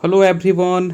Hello everyone.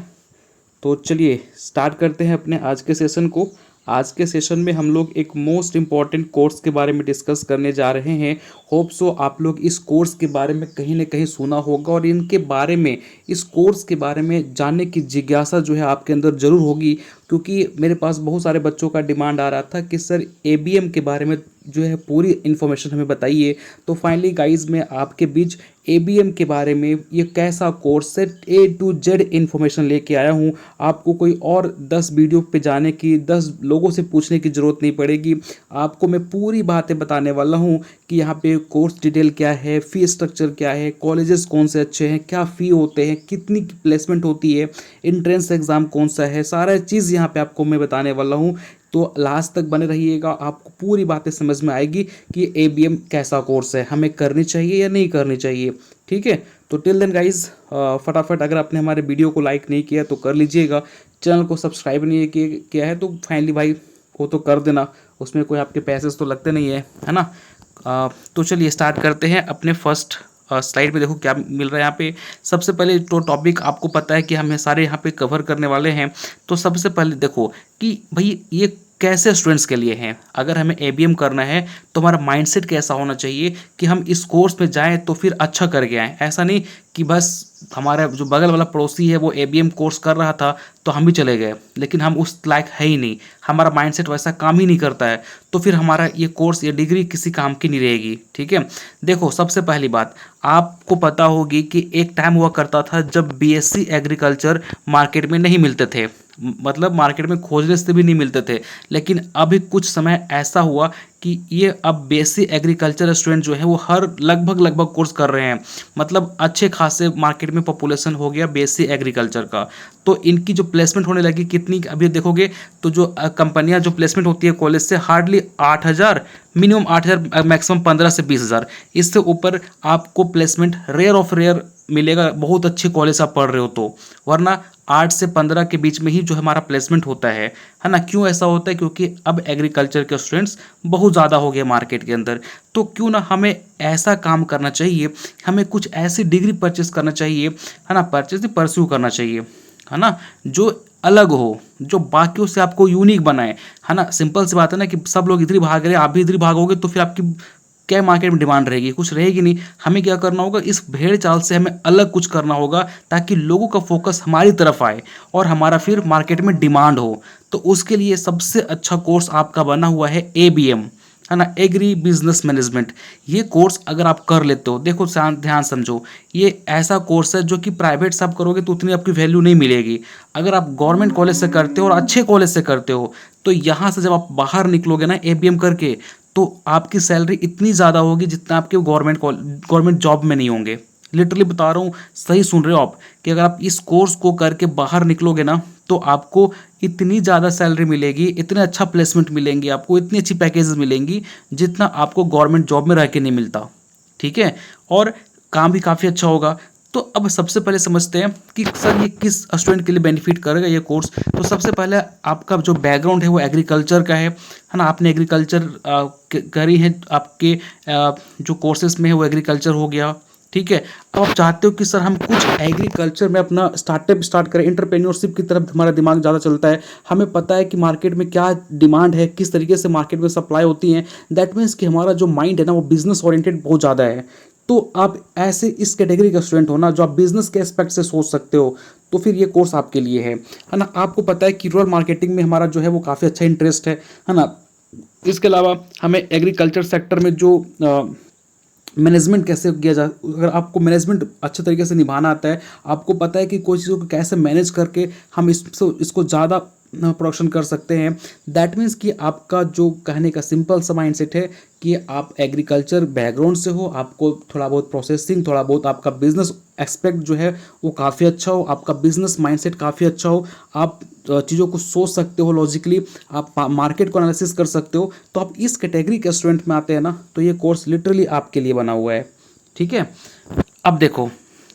तो चलिए start करते हैं अपने आज के सेशन को। आज के सेशन में हम लोग एक मोस्ट इम्पॉर्टेंट कोर्स के बारे में डिस्कस करने जा रहे हैं। होप सो आप लोग इस कोर्स के बारे में कहीं ना कहीं सुना होगा और इनके बारे में, इस कोर्स के बारे में जानने की जिज्ञासा जो है आपके अंदर ज़रूर होगी, क्योंकि मेरे पास बहुत सारे बच्चों का डिमांड आ रहा था कि सर एबीएम के बारे में जो है पूरी इन्फॉर्मेशन हमें बताइए। तो फाइनली गाइज मैं आपके बीच एबीएम के बारे में ये कैसा कोर्स है ए टू जेड इन्फॉर्मेशन लेके आया हूँ। आपको कोई और 10 वीडियो पे जाने की, 10 लोगों से पूछने की ज़रूरत नहीं पड़ेगी। आपको मैं पूरी बातें बताने वाला हूँ कि यहाँ पे कोर्स डिटेल क्या है, फ़ी स्ट्रक्चर क्या है, कॉलेजेस कौन से अच्छे हैं, क्या फ़ी होते हैं, कितनी प्लेसमेंट होती है, एंट्रेंस एग्ज़ाम कौन सा है, सारा चीज़ यहाँ पे आपको मैं बताने वाला हूँ। तो लास्ट तक बने रहिएगा, आपको पूरी बातें समझ में आएगी कि एबीएम कैसा कोर्स है, हमें करनी चाहिए या नहीं करनी चाहिए। ठीक है, तो टिल देन गाइज फटाफट अगर आपने हमारे वीडियो को लाइक नहीं किया तो कर लीजिएगा, चैनल को सब्सक्राइब नहीं किया है तो फाइनली भाई वो तो कर देना, उसमें कोई आपके पैसे तो लगते नहीं है ना। तो चलिए स्टार्ट करते हैं अपने फर्स्ट स्लाइड पे। देखो क्या मिल रहा है यहाँ पे। सबसे पहले तो टॉपिक आपको पता है कि हमें सारे यहाँ पे कवर करने वाले हैं। तो सबसे पहले देखो कि भाई ये कैसे स्टूडेंट्स के लिए हैं। अगर हमें एबीएम करना है तो हमारा माइंडसेट कैसा होना चाहिए कि हम इस कोर्स में जाएं तो फिर अच्छा करके आएँ। ऐसा नहीं कि बस हमारा जो बगल वाला पड़ोसी है वो एबीएम कोर्स कर रहा था तो हम भी चले गए, लेकिन हम उस लायक है ही नहीं, हमारा माइंडसेट वैसा काम ही नहीं करता है, तो फिर हमारा ये कोर्स, ये डिग्री किसी काम की नहीं रहेगी। ठीक है, देखो सबसे पहली बात आपको पता होगी कि एक टाइम हुआ करता था जब बीएससी एग्रीकल्चर मार्केट में नहीं मिलते थे, मतलब मार्केट में खोजने से भी नहीं मिलते थे। लेकिन अभी कुछ समय ऐसा हुआ कि ये अब बेसिक एग्रीकल्चर स्टूडेंट जो है वो हर लगभग कोर्स कर रहे हैं, मतलब अच्छे खासे मार्केट में पॉपुलेशन हो गया बेसिक एग्रीकल्चर का। तो इनकी जो प्लेसमेंट होने लगी कितनी, अभी देखोगे तो जो कंपनियां जो प्लेसमेंट होती है कॉलेज से हार्डली 8,000, मिनिमम 8,000, मैक्सिमम 15 से 20,000, इससे ऊपर आपको प्लेसमेंट रेयर ऑफ रेयर मिलेगा, बहुत अच्छे कॉलेज आप पढ़ रहे हो तो, वरना 8 से 15 के बीच में ही जो हमारा प्लेसमेंट होता है ना। क्यों ऐसा होता है? क्योंकि अब एग्रीकल्चर के स्टूडेंट्स बहुत ज़्यादा हो गए मार्केट के अंदर। तो क्यों ना हमें ऐसा काम करना चाहिए, हमें कुछ ऐसी डिग्री परचेस करना चाहिए, है ना, परचेस नहीं परस्यू करना चाहिए, है ना, जो अलग हो, जो बाकियों से आपको यूनिक बनाए, है ना। सिंपल सी बात है ना कि सब लोग इधर ही भाग रहे हैं, आप भी इधर ही भागोगे तो फिर आपकी क्या मार्केट में डिमांड रहेगी? कुछ रहेगी नहीं। हमें क्या करना होगा, इस भेड़ चाल से हमें अलग कुछ करना होगा ताकि लोगों का फोकस हमारी तरफ आए और हमारा फिर मार्केट में डिमांड हो। तो उसके लिए सबसे अच्छा कोर्स आपका बना हुआ है एबीएम, है ना, एग्री बिजनेस मैनेजमेंट। ये कोर्स अगर आप कर लेते हो, देखो ध्यान समझो, ये ऐसा कोर्स है जो कि प्राइवेट से आप करोगे तो उतनी आपकी वैल्यू नहीं मिलेगी। अगर आप गवर्नमेंट कॉलेज से करते हो और अच्छे कॉलेज से करते हो तो यहाँ से जब आप बाहर निकलोगे ना एबीएम करके, तो आपकी सैलरी इतनी ज़्यादा होगी जितना आपके गवर्नमेंट जॉब में नहीं होंगे। लिटरली बता रहा हूँ, सही सुन रहे हो आप, कि अगर आप इस कोर्स को करके बाहर निकलोगे ना तो आपको इतनी ज़्यादा सैलरी मिलेगी, इतने अच्छा प्लेसमेंट मिलेंगी, आपको इतनी अच्छी पैकेजेस मिलेंगी जितना आपको गवर्नमेंट जॉब में रह के नहीं मिलता। ठीक है, और काम भी काफ़ी अच्छा होगा। तो अब सबसे पहले समझते हैं कि सर ये किस स्टूडेंट के लिए बेनिफिट करेगा ये कोर्स। तो सबसे पहले आपका जो बैकग्राउंड है वो एग्रीकल्चर का है ना, आपने एग्रीकल्चर करी है, आपके जो कोर्सेज में है वो एग्रीकल्चर हो गया। ठीक है, अब आप चाहते हो कि सर हम कुछ एग्रीकल्चर में अपना स्टार्टअप स्टार्ट करें, एंटरप्रेन्योरशिप की तरफ हमारा दिमाग ज़्यादा चलता है, हमें पता है कि मार्केट में क्या डिमांड है, किस तरीके से मार्केट में सप्लाई होती है। दैट मीन्स कि हमारा जो माइंड है ना वो बिजनेस ओरिएंटेड बहुत ज़्यादा है। तो आप ऐसे इस कैटेगरी का स्टूडेंट हो ना जो आप बिजनेस के एस्पेक्ट से सोच सकते हो, तो फिर ये कोर्स आपके लिए है ना। आपको पता है कि रूरल मार्केटिंग में हमारा जो है वो काफ़ी अच्छा इंटरेस्ट है ना। इसके अलावा हमें एग्रीकल्चर सेक्टर में जो मैनेजमेंट कैसे किया जाए, अगर आपको मैनेजमेंट अच्छे तरीके से निभाना आता है, आपको पता है कि कोई चीज़ों को कैसे मैनेज करके हम इसको ज़्यादा प्रोडक्शन कर सकते हैं। दैट मीन्स कि आपका जो कहने का सिंपल सा माइंडसेट है कि आप एग्रीकल्चर बैकग्राउंड से हो, आपको थोड़ा बहुत प्रोसेसिंग, थोड़ा बहुत आपका बिजनेस एक्सपेक्ट जो है वो काफ़ी अच्छा हो, आपका बिजनेस माइंडसेट काफ़ी अच्छा हो, आप चीज़ों को सोच सकते हो लॉजिकली, आप मार्केट को एनालिसिस कर सकते हो, तो आप इस कैटेगरी के स्टूडेंट में आते हैं ना, तो ये कोर्स लिटरली आपके लिए बना हुआ है। ठीक है, अब देखो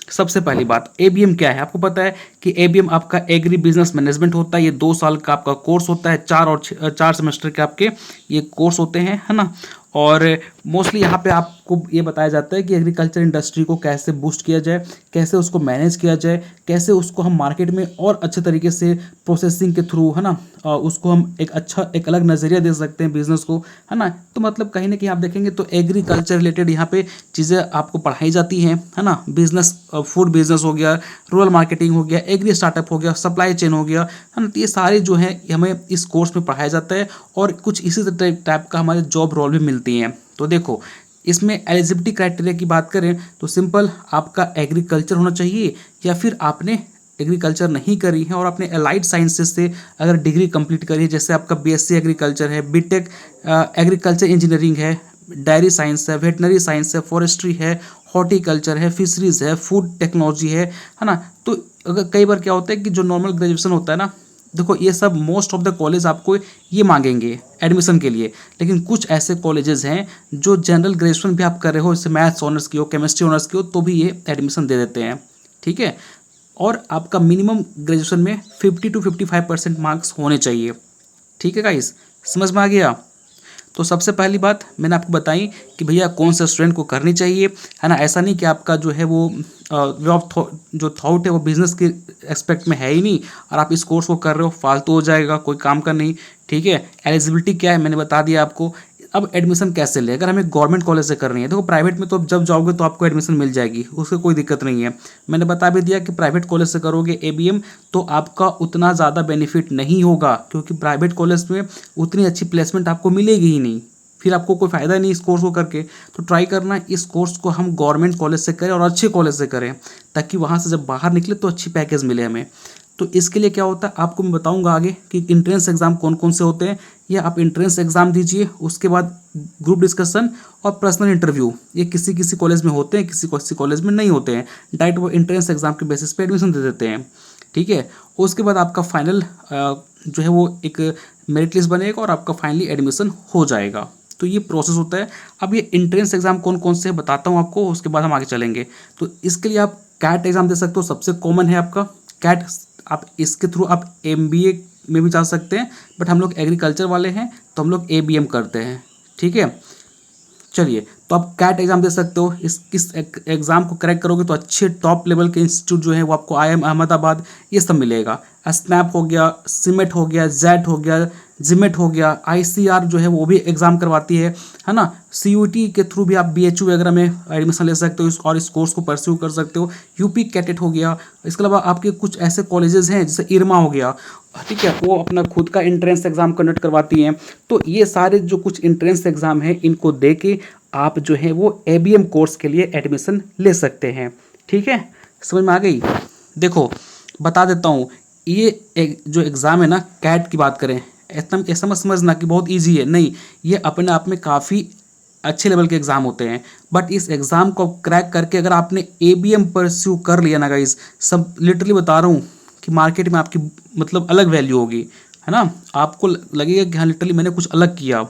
सबसे पहली बात एबीएम क्या है। आपको पता है कि एबीएम आपका एग्री बिजनेस मैनेजमेंट होता है। ये 2 साल का आपका कोर्स होता है, 4 सेमेस्टर के आपके ये कोर्स होते हैं, है ना। और मोस्टली यहाँ पे आपको ये बताया जाता है कि एग्रीकल्चर इंडस्ट्री को कैसे बूस्ट किया जाए, कैसे उसको मैनेज किया जाए, कैसे उसको हम मार्केट में और अच्छे तरीके से प्रोसेसिंग के थ्रू, है ना, उसको हम एक अलग नज़रिया दे सकते हैं बिजनेस को, है ना। तो मतलब कहीं ना कहीं आप देखेंगे तो एग्रीकल्चर रिलेटेड यहाँ पे चीज़ें आपको पढ़ाई जाती हैं, है ना। बिजनेस, फूड बिजनेस हो गया, रूरल मार्केटिंग हो गया, एग्री स्टार्टअप हो गया, सप्लाई चेन हो गया, है ना। तो ये सारे जो है हमें इस कोर्स में पढ़ाया जाता है और कुछ इसी टाइप का हमारे जॉब रोल भी मिलती हैं। तो देखो, इसमें एलिजिबिलिटी क्राइटेरिया की बात करें तो सिंपल, आपका एग्रीकल्चर होना चाहिए या फिर आपने एग्रीकल्चर नहीं करी है और आपने अलाइड साइंसेज से अगर डिग्री कंप्लीट करी है, जैसे आपका बीएससी एग्रीकल्चर है, बीटेक एग्रीकल्चर इंजीनियरिंग है, डायरी साइंस है, वेटनरी साइंस है, फॉरेस्ट्री है, हॉर्टिकल्चर है, फिशरीज है, फूड टेक्नोलॉजी है ना। तो अगर कई बार क्या होता है कि जो नॉर्मल ग्रेजुएशन होता है ना, देखो ये सब मोस्ट ऑफ द कॉलेज आपको ये मांगेंगे एडमिशन के लिए, लेकिन कुछ ऐसे कॉलेजेस हैं जो जनरल ग्रेजुएशन भी आप कर रहे हो, जैसे मैथ्स ऑनर्स की हो, केमिस्ट्री ऑनर्स की हो, तो भी ये एडमिशन दे देते हैं, ठीक है। और आपका मिनिमम ग्रेजुएशन में 50 to 55% मार्क्स होने चाहिए, ठीक है गाइस, समझ में आ गया। तो सबसे पहली बात मैंने आपको बताई कि भैया कौन से स्टूडेंट को करनी चाहिए, है ना। ऐसा नहीं कि आपका जो है वो वे ऑफ जो थॉट है वो बिजनेस के एक्सपेक्ट में है ही नहीं और आप इस कोर्स को कर रहे हो, फालतू हो जाएगा, कोई काम का नहीं, ठीक है। एलिजिबिलिटी क्या है मैंने बता दिया आपको। अब एडमिशन कैसे ले, अगर हमें गवर्नमेंट कॉलेज से करनी है, देखो प्राइवेट में तो अब जब जाओगे तो आपको एडमिशन मिल जाएगी, उससे कोई दिक्कत नहीं है। मैंने बता भी दिया कि प्राइवेट कॉलेज से करोगे एबीएम तो आपका उतना ज़्यादा बेनिफिट नहीं होगा, क्योंकि प्राइवेट कॉलेज में उतनी अच्छी प्लेसमेंट आपको मिलेगी ही नहीं, फिर आपको कोई फ़ायदा नहीं इस कोर्स को करके। तो ट्राई करना इस कोर्स को हम गवर्नमेंट कॉलेज से करें और अच्छे कॉलेज से करें, ताकि वहाँ से जब बाहर निकले तो अच्छी पैकेज मिले हमें। तो इसके लिए क्या होता है आपको मैं बताऊंगा आगे कि इंट्रेंस एग्ज़ाम कौन कौन से होते हैं, या आप इंट्रेंस एग्ज़ाम दीजिए, उसके बाद ग्रुप डिस्कशन और पर्सनल इंटरव्यू, ये किसी किसी कॉलेज में होते हैं, किसी कॉलेज में नहीं होते हैं, डायरेक्ट वो इंट्रेंस एग्ज़ाम के बेसिस पे एडमिशन दे देते हैं, ठीक है। उसके बाद आपका फाइनल जो है वो एक मेरिट लिस्ट बनेगा और आपका फाइनली एडमिशन हो जाएगा। तो ये प्रोसेस होता है। अब ये इंट्रेंस एग्ज़ाम कौन कौन से बताता हूँ आपको, उसके बाद हम आगे चलेंगे। तो इसके लिए आप कैट एग्ज़ाम दे सकते हो, सबसे कॉमन है आपका कैट। आप इसके थ्रू आप एमबीए में भी जा सकते हैं, बट हम लोग एग्रीकल्चर वाले हैं तो हम लोग एबीएम करते हैं, ठीक है। चलिए, तो आप कैट एग्ज़ाम दे सकते हो। इस एग्ज़ाम को क्रैक करोगे तो अच्छे टॉप लेवल के इंस्टीट्यूट जो है वो आपको आईआईएम अहमदाबाद ये सब मिलेगा। स्नैप हो गया, सीमेट हो गया, जेट हो गया, जिमेट हो गया, आईसीआर जो है वो भी एग्ज़ाम करवाती है ना। सीयूटी के थ्रू भी आप बीएचयू वगैरह में एडमिशन ले सकते हो और इस कोर्स को परस्यू कर सकते हो। यूपी कैटेट हो गया। इसके अलावा आपके कुछ ऐसे कॉलेजेस हैं जैसे इरमा हो गया, ठीक है, वो अपना खुद का इंट्रेंस एग्ज़ाम कंडक्ट करवाती हैं। तो ये सारे जो कुछ इंट्रेंस एग्ज़ाम हैं इनको दे के आप जो है वो एबीएम कोर्स के लिए एडमिशन ले सकते हैं, ठीक है। समझ में आ गई। देखो बता देता हूँ, ये जो एग्ज़ाम है ना, कैट की बात करें, एकदम ऐसा मत समझना कि बहुत इजी है, नहीं, ये अपने आप में काफ़ी अच्छे लेवल के एग्ज़ाम होते हैं। बट इस एग्ज़ाम को क्रैक करके अगर आपने एबीएम परस्यू कर लिया ना गाइस, सब लिटरली बता रहा हूँ कि मार्केट में आपकी मतलब अलग वैल्यू होगी, है ना। आपको लगेगा कि हाँ लिटरली मैंने कुछ अलग किया,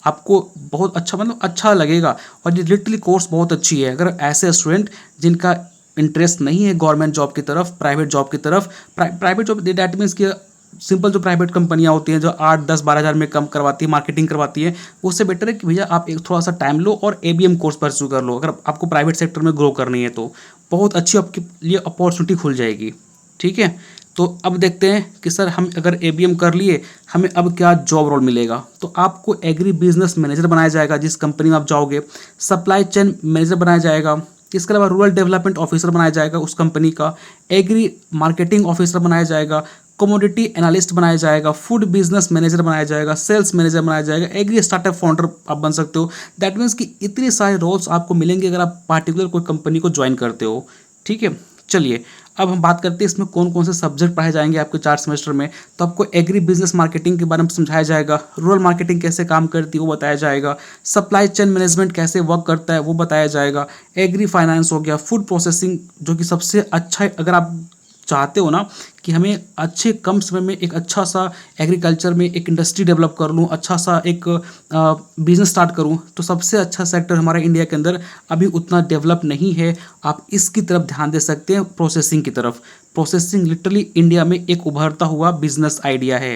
आपको बहुत अच्छा मतलब अच्छा लगेगा। और ये लिटरली कोर्स बहुत अच्छी है। अगर ऐसे स्टूडेंट जिनका इंटरेस्ट नहीं है गवर्नमेंट जॉब की तरफ, प्राइवेट जॉब की तरफ, प्राइवेट जॉब दैट मीन्स कि सिंपल जो प्राइवेट कंपनियां होती हैं जो 8-10-12 हज़ार में कम करवाती है, मार्केटिंग करवाती है, उससे बेटर है कि भैया आप एक थोड़ा सा टाइम लो और एबीएम कोर्स परस्यू कर लो। अगर आपको प्राइवेट सेक्टर में ग्रो करनी है तो बहुत अच्छी आपके लिए अपॉर्चुनिटी खुल जाएगी, ठीक है। तो अब देखते हैं कि सर हम अगर एबीएम कर लिए हमें अब क्या जॉब रोल मिलेगा। तो आपको एग्री बिजनेस मैनेजर बनाया जाएगा जिस कंपनी में आप जाओगे, सप्लाई चेन मैनेजर बनाया जाएगा, इसके अलावा रूरल डेवलपमेंट ऑफिसर बनाया जाएगा उस कंपनी का, एग्री मार्केटिंग ऑफिसर बनाया जाएगा, कमोडिटी एनालिस्ट बनाया जाएगा, फूड बिजनेस मैनेजर बनाया जाएगा, सेल्स मैनेजर बनाया जाएगा, एग्री स्टार्टअप फाउंडर आप बन सकते हो। दैट मीन्स कि इतने सारे रोल्स आपको मिलेंगे अगर आप पार्टिकुलर कोई कंपनी को ज्वाइन करते हो, ठीक है। चलिए अब हम बात करते हैं इसमें कौन कौन से सब्जेक्ट पढ़ाए जाएंगे आपके 4 सेमेस्टर में। तो आपको एग्री बिजनेस मार्केटिंग के बारे में समझाया जाएगा, रूरल मार्केटिंग कैसे काम करती है वो बताया जाएगा, सप्लाई चेन मैनेजमेंट कैसे वर्क करता है वो बताया जाएगा, एग्री फाइनेंस हो गया, फूड प्रोसेसिंग जो कि सबसे अच्छा है अगर आप चाहते हो ना कि हमें अच्छे कम समय में एक अच्छा सा एग्रीकल्चर में एक इंडस्ट्री डेवलप कर लूँ, अच्छा सा एक बिजनेस स्टार्ट करूँ, तो सबसे अच्छा सेक्टर हमारा इंडिया के अंदर अभी उतना डेवलप नहीं है। आप इसकी तरफ ध्यान दे सकते हैं, प्रोसेसिंग की तरफ। प्रोसेसिंग लिटरली इंडिया में एक उभरता हुआ बिजनेस आइडिया है।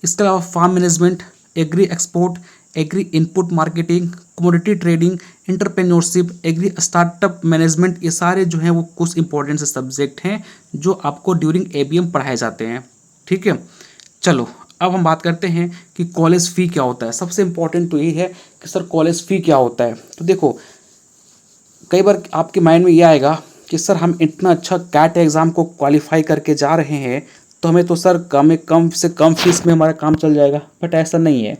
इसके अलावा farm management, agri export, agri input marketing, commodity trading, entrepreneurship, agri startup management, ये सारे जो हैं वो कुछ इंपॉर्टेंट से सब्जेक्ट हैं जो आपको ड्यूरिंग एबीएम पढ़ाए जाते हैं। ठीक है, चलो अब हम बात करते हैं कि कॉलेज फ़ी क्या होता है। सबसे इम्पोर्टेंट तो यही है कि सर कॉलेज फ़ी क्या होता है। तो देखो, कई बार आपके माइंड में ये आएगा कि सर हम इतना अच्छा कैट एग्ज़ाम को क्वालिफाई करके जा रहे हैं तो हमें तो सर कम से कम फीस में हमारा काम चल जाएगा। बट ऐसा नहीं है।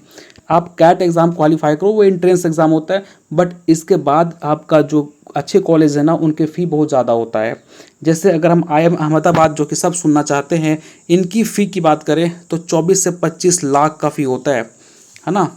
आप कैट एग्ज़ाम क्वालिफाई करो, वो एंट्रेंस एग्ज़ाम होता है, बट इसके बाद आपका जो अच्छे कॉलेज है ना उनके फ़ी बहुत ज़्यादा होता है। जैसे अगर हम IIM अहमदाबाद जो कि सब सुनना चाहते हैं, इनकी फ़ी की बात करें तो 24 से 25 लाख का फ़ी होता है ना।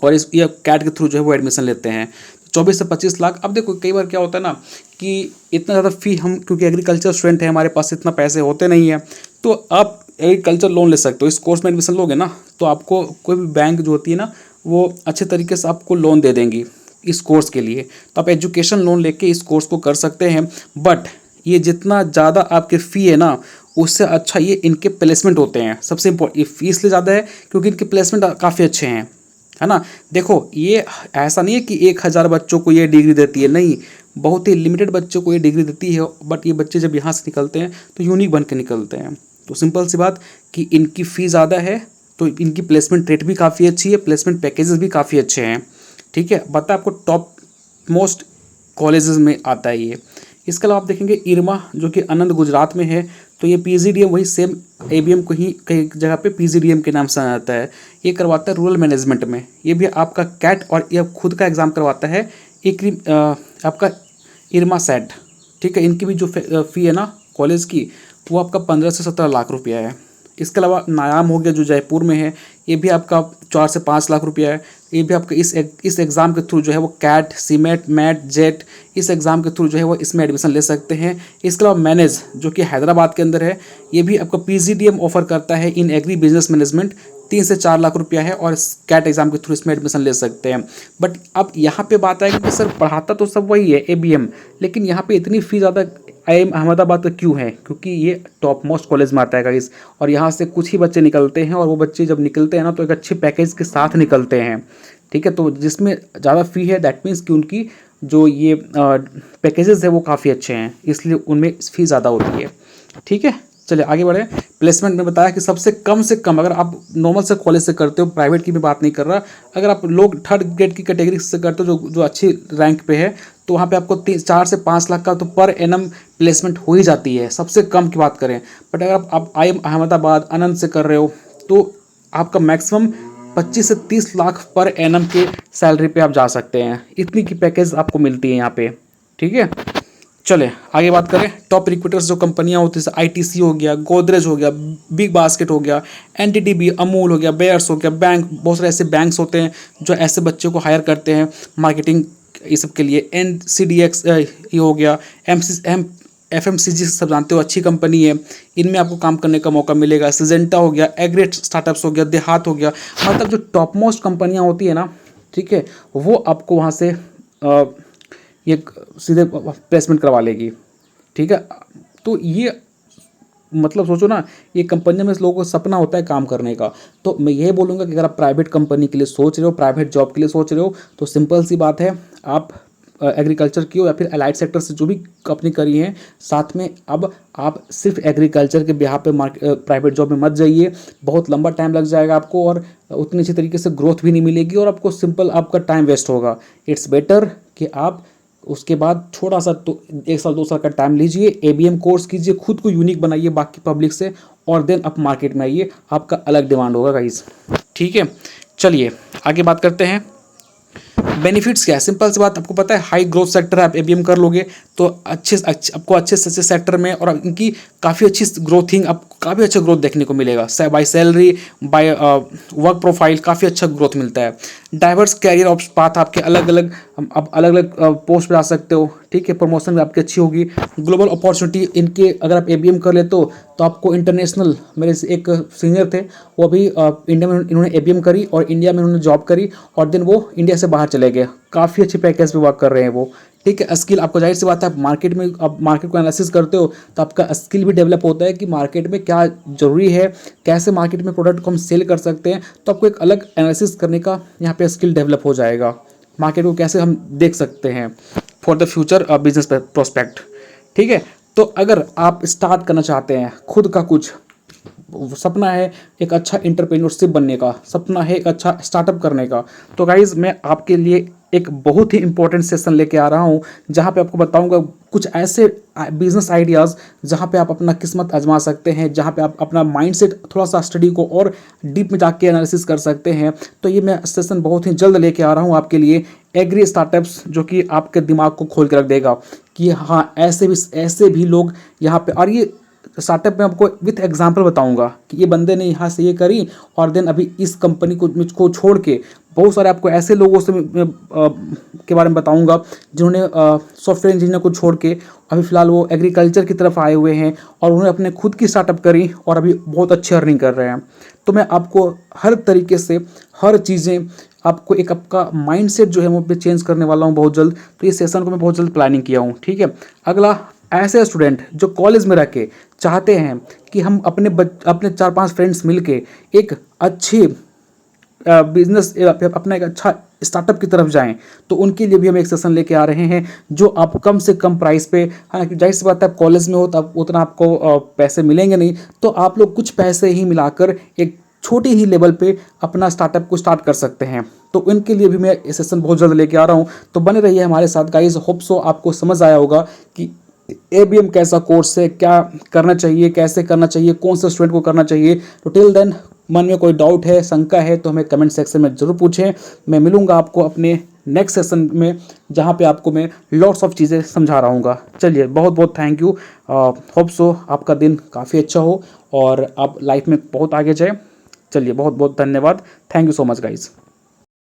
और इस ये कैट के थ्रू जो है वो एडमिशन लेते हैं 24 से 25 लाख। अब देखो कई बार क्या होता है ना कि इतना ज़्यादा फ़ी हम, क्योंकि एग्रीकल्चर स्टूडेंट है, हमारे पास इतना पैसे होते नहीं है, तो आप एग्रीकल्चर लोन ले सकते हो। इस कोर्स में एडमिशन लोगे ना तो आपको कोई भी बैंक जो होती है ना वो अच्छे तरीके से आपको लोन दे देंगी इस कोर्स के लिए। तो आप एजुकेशन लोन लेके इस कोर्स को कर सकते हैं। बट ये जितना ज़्यादा आपके फ़ी है ना उससे अच्छा ये इनके प्लेसमेंट होते हैं। सबसे इम्पोर्टेंट, ये फ़ी इसलिए ज़्यादा है क्योंकि इनके प्लेसमेंट काफ़ी अच्छे हैं, है ना। देखो ये ऐसा नहीं है कि 1000 बच्चों को ये डिग्री देती है, नहीं, बहुत ही लिमिटेड बच्चों को ये डिग्री देती है। बट ये बच्चे जब यहाँ से निकलते हैं तो यूनिक बन के निकलते हैं। तो सिंपल सी बात कि इनकी फ़ी ज़्यादा है तो इनकी प्लेसमेंट रेट भी काफ़ी अच्छी है, प्लेसमेंट पैकेजेस भी काफ़ी अच्छे हैं। ठीक है, बता आपको टॉप मोस्ट कॉलेजेस में आता है ये। इसके अलावा आप देखेंगे इरमा जो कि आनंद गुजरात में है, तो ये PGDM वही सेम एबीएम को ही कई जगह पे PGDM के नाम से जाना जाता है। ये करवाता है रूरल मैनेजमेंट में। ये भी आपका कैट और ये खुद का एग्ज़ाम करवाता है एक आपका इरमा सेट। ठीक है, इनकी भी जो फ़ी है ना कॉलेज की वो आपका 15 से 17 लाख रुपया है। इसके अलावा नायाम हो गया जो जयपुर में है, ये भी आपका 4 से 5 लाख रुपया है। ये भी आपका इस एग्ज़ाम के थ्रू जो है वो कैट, सीमेट, मैट, जेट, इस एग्ज़ाम के थ्रू जो है वो इसमें एडमिशन ले सकते हैं। इसके अलावा मैनेज जो कि हैदराबाद के अंदर है, ये भी आपका PGDM ऑफर करता है इन एग्री बिजनेस मैनेजमेंट, 3 से 4 लाख रुपया है और कैट एग्ज़ाम के थ्रू इसमें एडमिशन ले सकते हैं। बट अब यहाँ पे बात आएगी कि सर पढ़ाता तो सब वही है ABM, लेकिन यहाँ पे इतनी फ़ी ज़्यादा IIM अहमदाबाद का क्यों है? क्योंकि ये टॉप मोस्ट कॉलेज में आता है गाइस, और यहाँ से कुछ ही बच्चे निकलते हैं और वो बच्चे जब निकलते हैं ना तो एक अच्छे पैकेज के साथ निकलते हैं। ठीक है, तो जिसमें ज़्यादा फ़ी है दैट मीन्स कि उनकी जो ये पैकेजेस है वो काफ़ी अच्छे हैं, इसलिए उनमें फ़ी ज़्यादा होती है। ठीक है, चलिए आगे बढ़े। प्लेसमेंट में बताया कि सबसे कम अगर आप नॉर्मल से कॉलेज से करते हो, प्राइवेट की भी बात नहीं कर रहा, अगर आप लोग थर्ड ग्रेड की कैटेगरी से करते हो जो अच्छी रैंक पे है, तो वहाँ पे आपको 4 से 5 लाख का तो पर एनम प्लेसमेंट हो ही जाती है, सबसे कम की बात करें। बट अगर आप IIM अहमदाबाद आनंद से कर रहे हो तो आपका मैक्सिमम 25 से 30 लाख पर एनम के सैलरी पे आप जा सकते हैं। इतनी की पैकेज आपको मिलती है यहाँ पे। ठीक है, चले आगे बात करें। टॉप रिक्रूटर्स जो कंपनियां होती है जैसे ITC हो गया, गोदरेज हो गया, बिग बास्केट हो गया, NTTB, अमूल हो गया, बेयर्स हो गया, बैंक, बहुत सारे ऐसे बैंक्स होते हैं जो ऐसे बच्चों को हायर करते हैं मार्केटिंग ये सब के लिए। NCDX ये हो गया, FMCG सब जानते हो, अच्छी कंपनी है, इनमें आपको काम करने का मौका मिलेगा। सिजेंटा हो गया, एग्रेट स्टार्टअप्स हो गया, देहात हो गया, मतलब जो टॉप मोस्ट कंपनियाँ होती है ना, ठीक है, वो आपको वहाँ से ये सीधे प्लेसमेंट करवा लेगी। ठीक है, तो ये मतलब सोचो ना, ये कंपनी में लोगों को सपना होता है काम करने का। तो मैं ये बोलूँगा कि अगर आप प्राइवेट कंपनी के लिए सोच रहे हो, प्राइवेट जॉब के लिए सोच रहे हो, तो सिंपल सी बात है, आप एग्रीकल्चर की हो या फिर अलाइड सेक्टर से जो भी अपनी करी है साथ में, अब आप सिर्फ एग्रीकल्चर के बिहाफ पे प्राइवेट जॉब में मत जाइए। बहुत लंबा टाइम लग जाएगा आपको और उतनी अच्छी तरीके से ग्रोथ भी नहीं मिलेगी और आपको सिंपल आपका टाइम वेस्ट होगा। इट्स बेटर कि आप उसके बाद थोड़ा सा तो 1 साल 2 साल का टाइम लीजिए, ABM कोर्स कीजिए, खुद को यूनिक बनाइए बाकी पब्लिक से, और देन आप मार्केट में आइए, आपका अलग डिमांड होगा गाइस। ठीक है, चलिए आगे बात करते हैं। बेनिफिट्स क्या है? सिंपल सी बात, आपको पता है हाई ग्रोथ सेक्टर है, आप ABM कर लोगे तो आपको अच्छे से अच्छे सेक्टर में और इनकी काफ़ी अच्छी ग्रोथिंग, आपको काफ़ी अच्छा ग्रोथ देखने को मिलेगा। By salary, by work profile काफ़ी अच्छा ग्रोथ मिलता है। डाइवर्स कैरियर ऑप्शन पाथ, आपके अलग अलग पोस्ट पर आ सकते हो। ठीक है, प्रमोशन भी आपकी अच्छी होगी। ग्लोबल अपॉर्चुनिटी इनके, अगर आप ABM कर लेते हो तो आपको इंटरनेशनल, मेरे एक सीनियर थे वो अभी इंडिया में इन्होंने ABM करी और इंडिया में उन्होंने जॉब करी और देन वो इंडिया से बाहर चले गए, काफ़ी अच्छे पैकेज पे वर्क कर रहे हैं वो। ठीक है। स्किल आपको जाहिर सी बात है, आप मार्केट में, आप मार्केट को एनालिसिस करते हो तो आपका स्किल भी डेवलप होता है कि मार्केट में क्या जरूरी है, कैसे मार्केट में प्रोडक्ट को हम सेल कर सकते हैं। तो आपको एक अलग एनालिसिस करने का यहाँ पे स्किल डेवलप हो जाएगा, मार्केट को कैसे हम देख सकते हैं for the future business prospect. ठीक है। तो अगर आप स्टार्ट करना चाहते हैं खुद का कुछ, सपना है एक अच्छा एंटरप्रेन्योरशिप बनने का, सपना है एक अच्छा स्टार्टअप करने का, तो गाइज़ मैं आपके लिए एक बहुत ही इंपॉर्टेंट सेशन लेके आ रहा हूँ जहाँ पे आपको बताऊँगा कुछ ऐसे बिजनेस आइडियाज़ जहाँ पे आप अपना किस्मत आजमा सकते हैं, जहाँ पे आप अपना माइंडसेट थोड़ा सा स्टडी को और डीप में जाके एनालिसिस कर सकते हैं। तो ये मैं सेशन बहुत ही जल्द लेके आ रहा हूँ आपके लिए, एग्री स्टार्टअप्स, जो कि आपके दिमाग को खोल के रख देगा कि हाँ ऐसे भी लोग यहाँ पे, और ये स्टार्टअप में आपको विथ एग्जांपल बताऊंगा कि ये बंदे ने यहाँ से ये करी और देन अभी इस कंपनी को मुझको छोड़ के, बहुत सारे आपको ऐसे लोगों से के बारे में बताऊंगा जिन्होंने सॉफ्टवेयर इंजीनियर को छोड़ के अभी फ़िलहाल वो एग्रीकल्चर की तरफ आए हुए हैं और उन्होंने अपने खुद की स्टार्टअप करी और अभी बहुत अच्छी अर्निंग कर रहे हैं। तो मैं आपको हर तरीके से हर चीज़ें, आपको एक आपका माइंडसेट जो है वो पे चेंज करने वाला हूँ बहुत जल्द। तो ये सेशन को मैं बहुत जल्द प्लानिंग किया हूँ। ठीक है। अगला, ऐसे स्टूडेंट जो कॉलेज में रह के चाहते हैं कि हम अपने 4-5 फ्रेंड्स मिलके एक अच्छी बिजनेस, अपना एक अच्छा स्टार्टअप की तरफ जाएं, तो उनके लिए भी हम एक सेशन लेके आ रहे हैं जो आप कम से कम प्राइस पे, हालांकि जाहिर सी बात है आप कॉलेज में हो तो उतना आपको पैसे मिलेंगे नहीं, तो आप लोग कुछ पैसे ही मिलाकर एक छोटी ही लेवल पे अपना स्टार्टअप को स्टार्ट कर सकते हैं। तो इनके लिए भी मैं ये सेशन बहुत जल्द लेके आ रहा हूँ। तो बने रहिए हमारे साथ गाइज। होप सो आपको समझ आया होगा कि ABM कैसा कोर्स है, क्या करना चाहिए, कैसे करना चाहिए, कौन से स्टूडेंट को करना चाहिए। तो टिल देन मन में कोई डाउट है, शंका है, तो हमें कमेंट सेक्शन में ज़रूर पूछें। मैं मिलूंगा आपको अपने नेक्स्ट सेशन में जहां पे आपको मैं लॉट्स ऑफ चीज़ें समझा रहूँगा। चलिए, बहुत बहुत थैंक यू। होप सो आपका दिन काफ़ी अच्छा हो और आप लाइफ में बहुत आगे जाए। चलिए, बहुत बहुत धन्यवाद। Thank you so much guys.